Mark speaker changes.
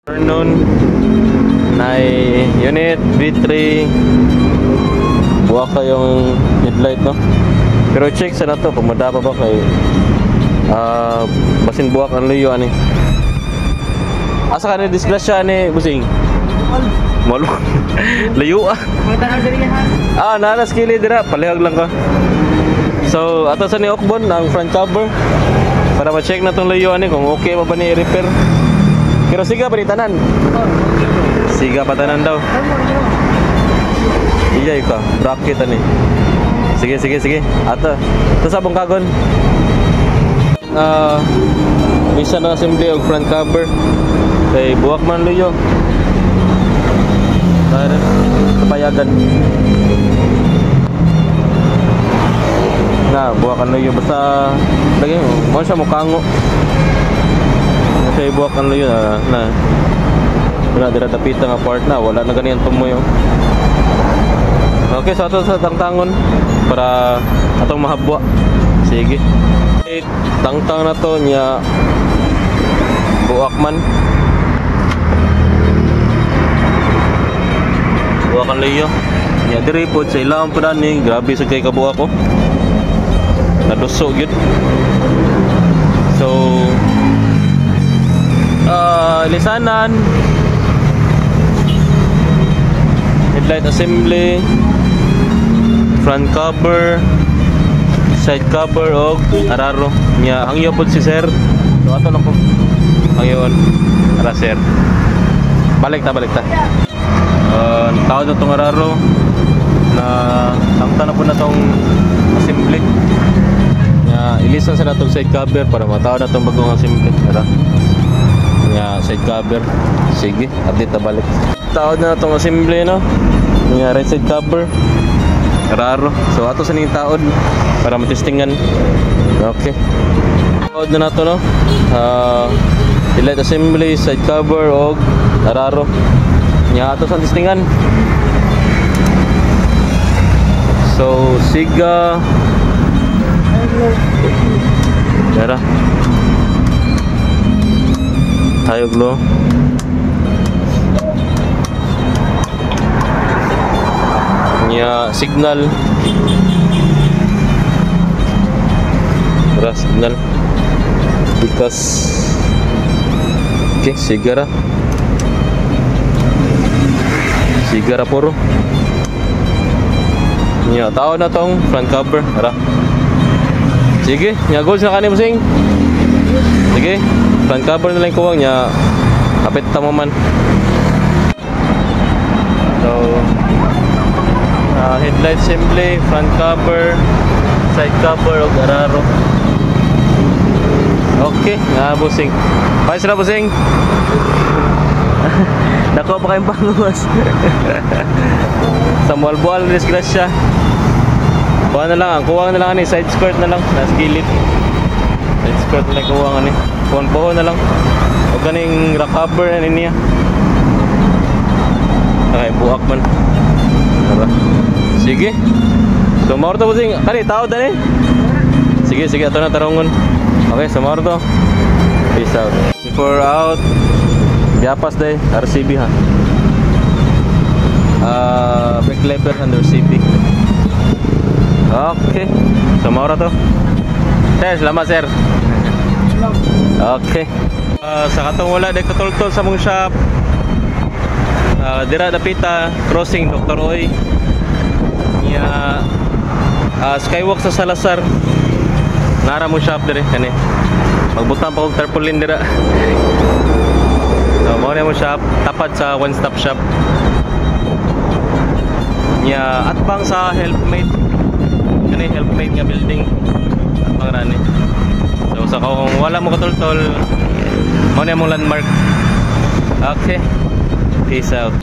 Speaker 1: Afternoon na unit V3 buwak ka yung headlight, no? Pero check sa na to kung madapa ba kay basin buwak ang luyo ani. Asa ka ni disgrasya ni busing? Malo. Layo ah. Naras kili dira, palihag lang ka. So ato sa ni Okbon ang front cover para ma-check na tong layo ani kung okay pa ba ni i-repair. Pero siga pa ni tanan. Siga pa tanan daw. Iya ka, bracket ani. Sige. Ato. Ito sa bungkagon. Bisa na assembly og front cover. Kay buwak man luyo. Para payagan. Na buwakan luyo basta lagi mo siya mukango. Kasi buwakan luyo na wala dira dapita nga part na wala na ganiyan tumoy. Okay, so ato sa tangtangon para atong mahabwa. Sige. Tangtang na to niya buwak man. Buwakan layo. Niya diri pod sa ilang padaning grabe sa kay kabuak ko. Naduso gyud. So lisanan, headlight assembly, front cover, side cover og araro nya hangyo pod si sir. So ato lang po hangyon ara sir. Balik ta tawad na itong araro na tangta na po na itong assembly ilisan sa na itong side cover para matawad na itong bagong assembly. Side cover, sige, update na balik. Tawad na itong assembly, no? Right side cover araro, so ato sa ning taod para matestingan. Okay, tawad na ito, no? Headlight assembly, side cover og araro nya ato sa testingan. So siga tara tayo glo nya signal tara signal because okay sigara puro nya tao na tong front cover tara. Sige nya goals na kani busing. Sige front cover na lang kuwang nya kapit ta mo man. So headlight assembly, front cover, side cover og araro. Okay nga busing. Pais na busing. Nakuha pa kayong panguwas. Sa mual-bual disgrasya. Kuha na lang ni side skirt na lang na skillet. Side skirt na lang kuha ni. Puhon na lang. O kaning rack cover na niya. Okay, buwak man. Tara. Sige. So maorto busing. Kani tao dani. Sige ato na tarongon. Okay, so maorto. Peace out. Before out. Biapas day RCB ha. Back lever under CB. Okay. So maura to. Sir, salamat sir. Okay. Sa katong wala day katultol sa mong shop. Dira dapita crossing Dr. Oy. Skywalk sa Salazar. Nara mo shop dire kani. Magbutang pa og tarpaulin dira. So, muna mo shop, tapat sa one-stop shop nya atbang sa Helpmate. Kani Helpmate nga building atbang rani. So sa kung wala mo katultol, muna mong landmark. Okay, peace out.